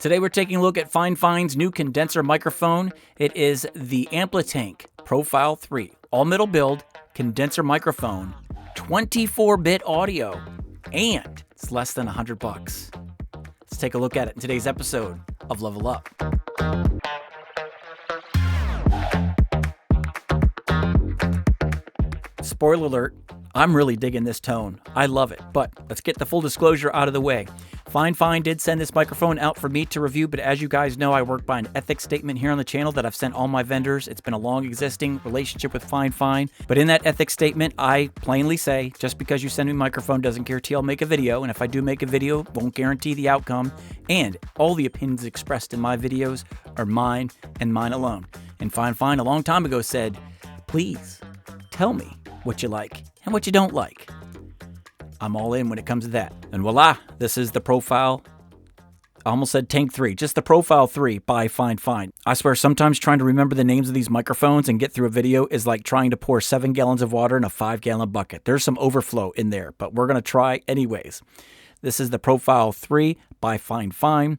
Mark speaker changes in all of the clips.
Speaker 1: Today we're taking a look at FIFINE's new condenser microphone. It is the Amplitank Profile 3, all-metal build, condenser microphone, 24-bit audio, and it's less than $100. Let's take a look at it in today's episode of Level Up. Spoiler alert, I'm really digging this tone. I love it, but let's get the full disclosure out of the way. FIFINE did send this microphone out for me to review, but as you guys know, I work by an ethics statement here on the channel that I've sent all my vendors. It's been a long existing relationship with FIFINE, but in that ethics statement, I plainly say, just because you send me a microphone doesn't guarantee I'll make a video, and if I do make a video, won't guarantee the outcome, and all the opinions expressed in my videos are mine and mine alone. And FIFINE a long time ago said, please tell me what you like and what you don't like. I'm all in when it comes to that. And voila, this is the Profile. I almost said Tank 3, just the Profile 3 by FIFINE. I swear sometimes trying to remember the names of these microphones and get through a video is like trying to pour 7 gallons of water in a 5-gallon bucket. There's some overflow in there, but we're going to try anyways. This is the Profile 3 by FIFINE,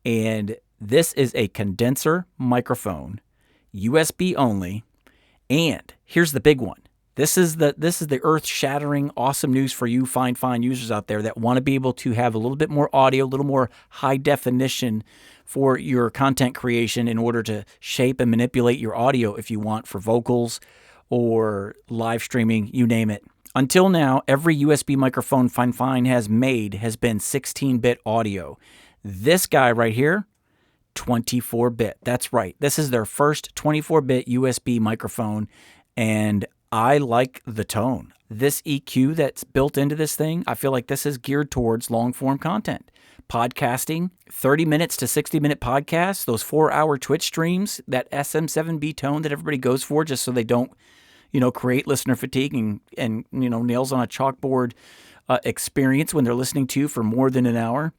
Speaker 1: and this is a condenser microphone, USB only, and here's the big one. This is the earth-shattering, awesome news for you FIFINE users out there that want to be able to have a little bit more audio, a little more high definition for your content creation in order to shape and manipulate your audio if you want for vocals or live streaming, you name it. Until now, every USB microphone FIFINE has made has been 16-bit audio. This guy right here, 24-bit. That's right. This is their first 24-bit USB microphone, and I like the tone. This EQ that's built into this thing, I feel like this is geared towards long-form content. Podcasting, 30 minutes to 60-minute podcasts, those 4-hour Twitch streams, that SM7B tone that everybody goes for just so they don't, create listener fatigue and nails on a chalkboard experience when they're listening to you for more than an hour.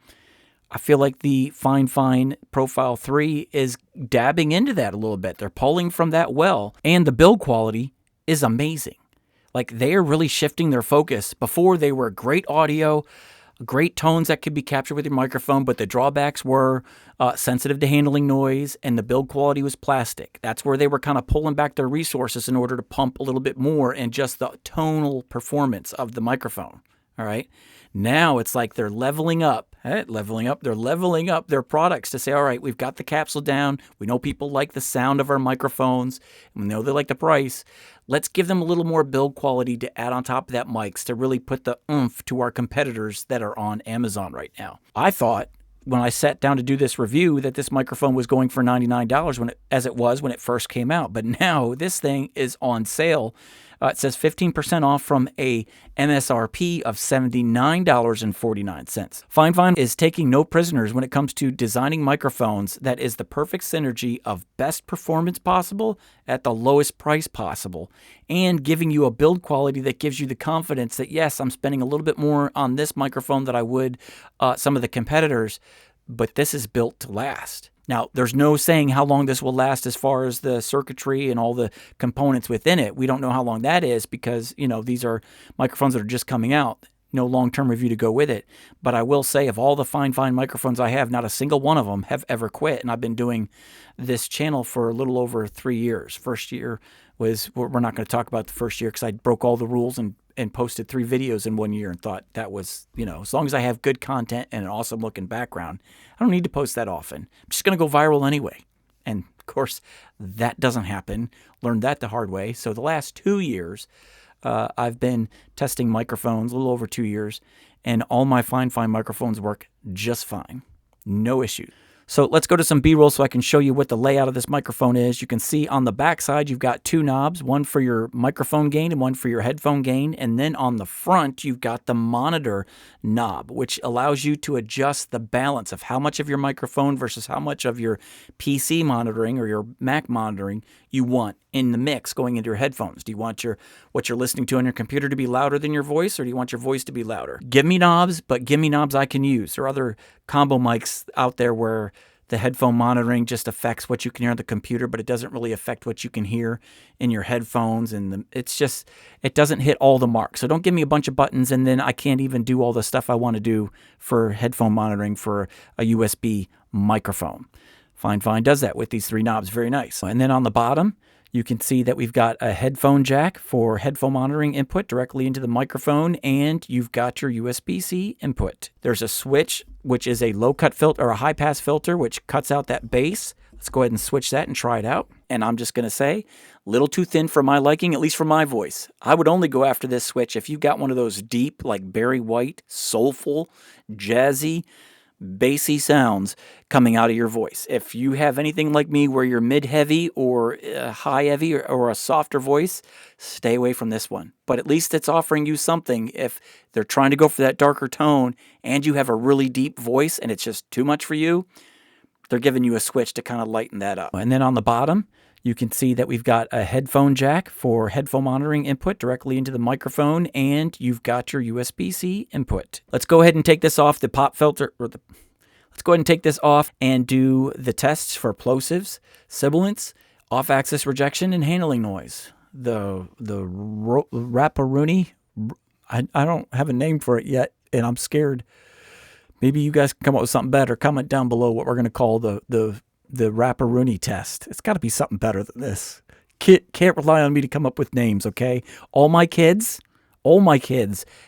Speaker 1: I feel like the FIFINE Profile 3 is dabbing into that a little bit. They're pulling from that well, and the build quality is amazing. Like, they are really shifting their focus. Before, they were great audio, great tones that could be captured with your microphone, but the drawbacks were sensitive to handling noise, and the build quality was plastic. That's where they were kind of pulling back their resources in order to pump a little bit more in just the tonal performance of the microphone. All right. Now it's like they're leveling up. They're leveling up their products to say, all right, we've got the capsule down. We know people like the sound of our microphones. We know they like the price. Let's give them a little more build quality to add on top of that mics to really put the oomph to our competitors that are on Amazon right now. I thought when I sat down to do this review that this microphone was going for $99 as it was when it first came out. But now this thing is on sale. It says 15% off from a MSRP of $79.49. FIFINE is taking no prisoners when it comes to designing microphones that is the perfect synergy of best performance possible at the lowest price possible, and giving you a build quality that gives you the confidence that, yes, I'm spending a little bit more on this microphone than I would some of the competitors, but this is built to last. Now, there's no saying how long this will last as far as the circuitry and all the components within it. We don't know how long that is because, these are microphones that are just coming out. No long-term review to go with it. But I will say of all the FIFINE microphones I have, not a single one of them have ever quit. And I've been doing this channel for a little over 3 years. First year was, we're not going to talk about the first year because I broke all the rules and posted 3 videos in 1 year and thought that was, as long as I have good content and an awesome looking background, I don't need to post that often. I'm just going to go viral anyway. And of course, that doesn't happen. Learned that the hard way. So the last 2 years, I've been testing microphones, a little over 2 years, and all my FIFINE microphones work just fine. No issues. So let's go to some B-roll so I can show you what the layout of this microphone is. You can see on the back side, you've got 2 knobs, one for your microphone gain and one for your headphone gain. And then on the front, you've got the monitor knob, which allows you to adjust the balance of how much of your microphone versus how much of your PC monitoring or your Mac monitoring you want in the mix going into your headphones. Do you want what you're listening to on your computer to be louder than your voice, or do you want your voice to be louder? Give me knobs, but give me knobs I can use. There are other combo mics out there where the headphone monitoring just affects what you can hear on the computer, but it doesn't really affect what you can hear in your headphones. And it doesn't hit all the marks. So don't give me a bunch of buttons and then I can't even do all the stuff I want to do for headphone monitoring for a USB microphone. FIFINE does that with these 3 knobs. Very nice. And then on the bottom, you can see that we've got a headphone jack for headphone monitoring input directly into the microphone, and you've got your USB-C input. There's a switch, which is a low-cut filter or a high-pass filter, which cuts out that bass. Let's go ahead and switch that and try it out. And I'm just going to say, a little too thin for my liking, at least for my voice. I would only go after this switch if you've got one of those deep, like Barry White, soulful, jazzy, bassy sounds coming out of your voice. If you have anything like me where you're mid-heavy or high-heavy or a softer voice, stay away from this one. But at least it's offering you something if they're trying to go for that darker tone and you have a really deep voice and it's just too much for you. They're giving you a switch to kind of lighten that up. And then on the bottom, you can see that we've got a headphone jack for headphone monitoring input directly into the microphone, and you've got your USB-C input. Let's go ahead and take this off the pop filter, let's go ahead and take this off and do the tests for plosives, sibilance, off-axis rejection, and handling noise. The Rapparoonie, I don't have a name for it yet, and I'm scared. Maybe you guys can come up with something better. Comment down below what we're going to call the Rapparoonie test. It's got to be something better than this. Can't rely on me to come up with names, okay? All my kids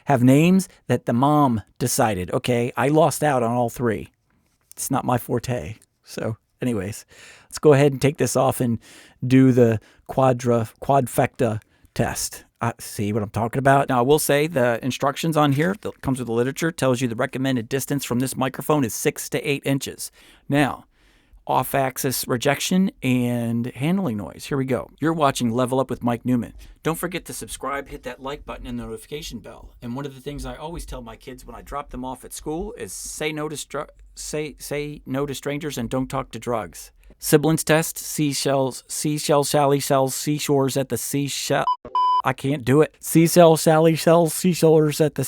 Speaker 1: have names that the mom decided. Okay, I lost out on all 3. It's not my forte. So anyways, let's go ahead and take this off and do the quadfecta test. See what I'm talking about? Now, I will say the instructions on here that comes with the literature tells you the recommended distance from this microphone is 6 to 8 inches. Now, off-axis rejection and handling noise. Here we go. You're watching Level Up with Mike Newman. Don't forget to subscribe, hit that like button and the notification bell. And one of the things I always tell my kids when I drop them off at school is say no to strangers and don't talk to drugs. Sibilance test, seashores at the seashell. I can't do it. Seashores at the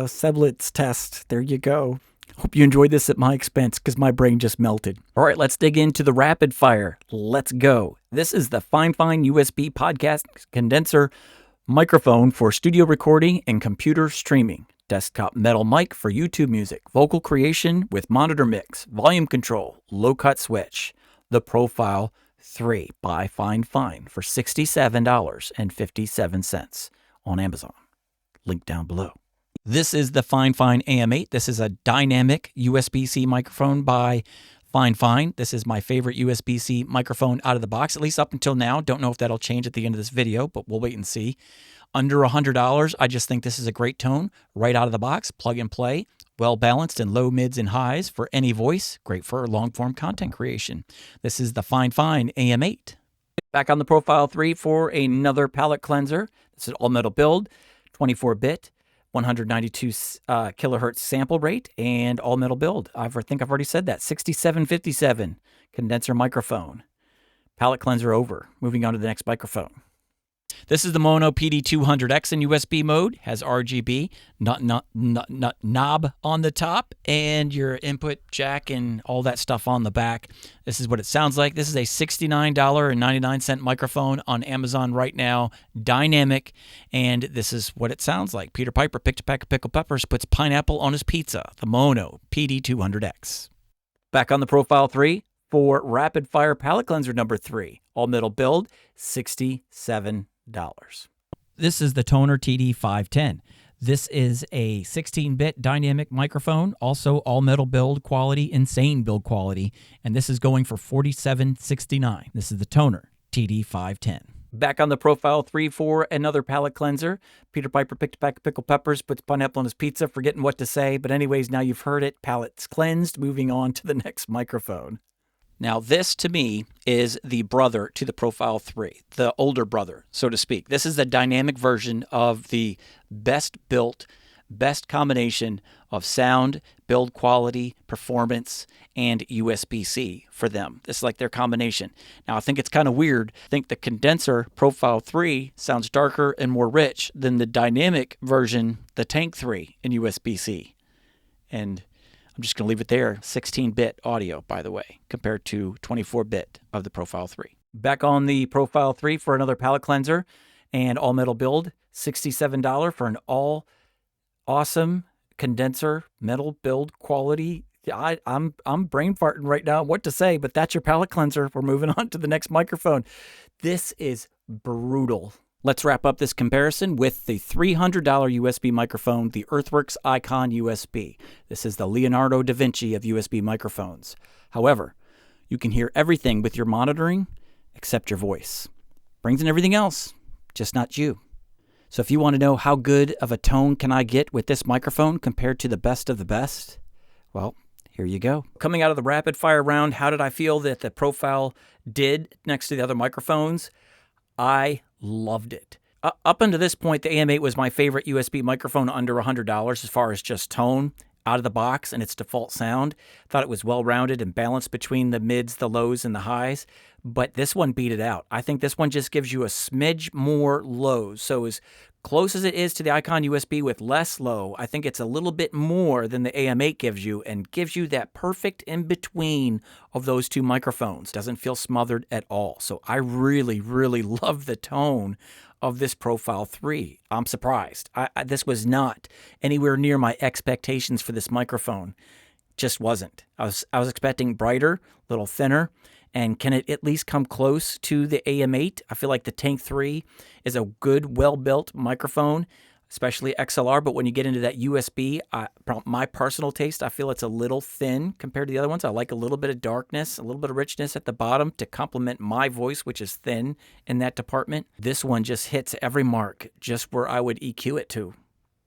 Speaker 1: sibilance test. There you go. Hope you enjoyed this at my expense because my brain just melted. All right, let's dig into the rapid fire. Let's go. This is the FIFINE USB podcast condenser microphone for studio recording and computer streaming. Desktop metal mic for YouTube music, vocal creation with monitor mix, volume control, low cut switch. The Profile 3 by FIFINE for $67.57 on Amazon. Link down below. This is the FIFINE AM8. This is a dynamic USB-C microphone by FIFINE. This is my favorite USB-C microphone out of the box, at least up until now. Don't know if that'll change at the end of this video, but we'll wait and see. Under $100, I just think this is a great tone right out of the box. Plug and play. Well balanced in low, mids, and highs for any voice. Great for long-form content creation. This is the FIFINE AM8. Back on the Profile 3 for another palette cleanser. This is all-metal build, 24-bit. 192 kilohertz sample rate and all metal build. I think I've already said that. 6757 condenser microphone. Palette cleanser over. Moving on to the next microphone. This is the Mono PD200X in USB mode. Has RGB knob on the top and your input jack and all that stuff on the back. This is what it sounds like. This is a $69.99 microphone on Amazon right now. Dynamic, and this is what it sounds like. Peter Piper picked a pack of pickled peppers, puts pineapple on his pizza. The Mono PD200X. Back on the Profile 3 for rapid fire palette cleanser number 3. All metal build, $67. This is the Toner TD510. This is a 16-bit dynamic microphone, also all metal build quality, insane build quality, and this is going for $47.69. This is the Toner TD510. Back on the Profile 3 for another palette cleanser. Peter Piper picked a pack of pickled peppers, puts pineapple on his pizza, forgetting what to say, but anyways, now you've heard it. Palettes cleansed. Moving on to the next microphone. Now, this, to me, is the brother to the Profile 3, the older brother, so to speak. This is the dynamic version of the best built, best combination of sound, build quality, performance, and USB-C for them. This is like their combination. Now, I think it's kind of weird. I think the condenser Profile 3 sounds darker and more rich than the dynamic version, the Tank 3 in USB-C. And I'm just going to leave it there. 16-bit audio, by the way, compared to 24-bit of the Profile 3. Back on the Profile 3 for another palette cleanser and all metal build, $67 for an all awesome condenser metal build quality Yeah, I'm brain farting right now what to say, but that's your palate cleanser. We're moving on to the next microphone. This is brutal. Let's wrap up this comparison with the $300 USB microphone, the Earthworks Icon USB. This is the Leonardo da Vinci of USB microphones. However, you can hear everything with your monitoring except your voice. Brings in everything else, just not you. So if you want to know how good of a tone can I get with this microphone compared to the best of the best, well, here you go. Coming out of the rapid fire round, how did I feel that the profile did next to the other microphones? I loved it. Up until this point, the AM8 was my favorite USB microphone under $100 as far as just tone out of the box and its default sound. Thought it was well-rounded and balanced between the mids, the lows, and the highs. But this one beat it out. I think this one just gives you a smidge more lows. So as close as it is to the Icon USB with less low, I think it's a little bit more than the AM8 gives you and gives you that perfect in-between of those two microphones. Doesn't feel smothered at all. So I really, really love the tone of this Profile 3. I'm surprised. This was not anywhere near my expectations for this microphone. Just wasn't. I was expecting brighter, a little thinner. And can it at least come close to the AM8? I feel like the Tank 3 is a good, well-built microphone, especially XLR. But when you get into that USB, my personal taste, I feel it's a little thin compared to the other ones. I like a little bit of darkness, a little bit of richness at the bottom to complement my voice, which is thin in that department. This one just hits every mark, just where I would EQ it to.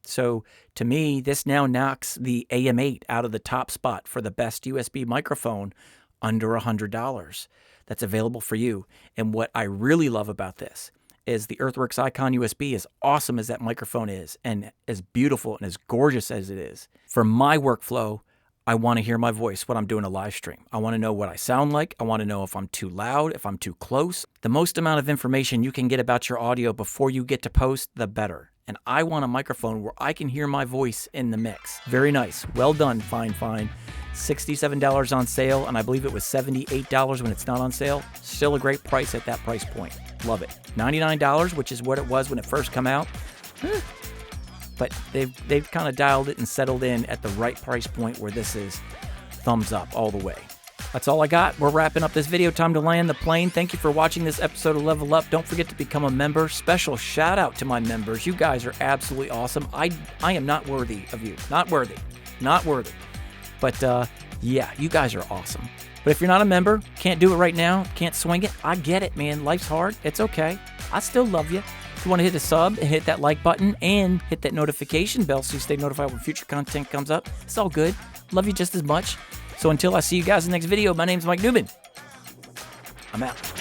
Speaker 1: So to me, this now knocks the AM8 out of the top spot for the best USB microphone under $100 that's available for you. And what I really love about this is the Earthworks Icon USB, as awesome as that microphone is and as beautiful and as gorgeous as it is. For my workflow, I want to hear my voice when I'm doing a live stream. I want to know what I sound like. I want to know if I'm too loud, if I'm too close. The most amount of information you can get about your audio before you get to post, the better. And I want a microphone where I can hear my voice in the mix. Very nice. Well done, FIFINE. $67 on sale, and I believe it was $78 when it's not on sale. Still a great price at that price point. Love it. $99, which is what it was when it first came out. But they've kind of dialed it and settled in at the right price point where this is thumbs up all the way. That's all I got. We're wrapping up this video. Time to land the plane. Thank you for watching this episode of Level Up. Don't forget to become a member. Special shout out to my members. You guys are absolutely awesome. I am not worthy of you. Not worthy. Not worthy. But yeah, you guys are awesome. But if you're not a member, can't do it right now, can't swing it, I get it, man. Life's hard. It's okay. I still love you. If you want to hit a sub and hit that like button and hit that notification bell so you stay notified when future content comes up, it's all good. Love you just as much. So until I see you guys in the next video, my name's Mike Newman. I'm out.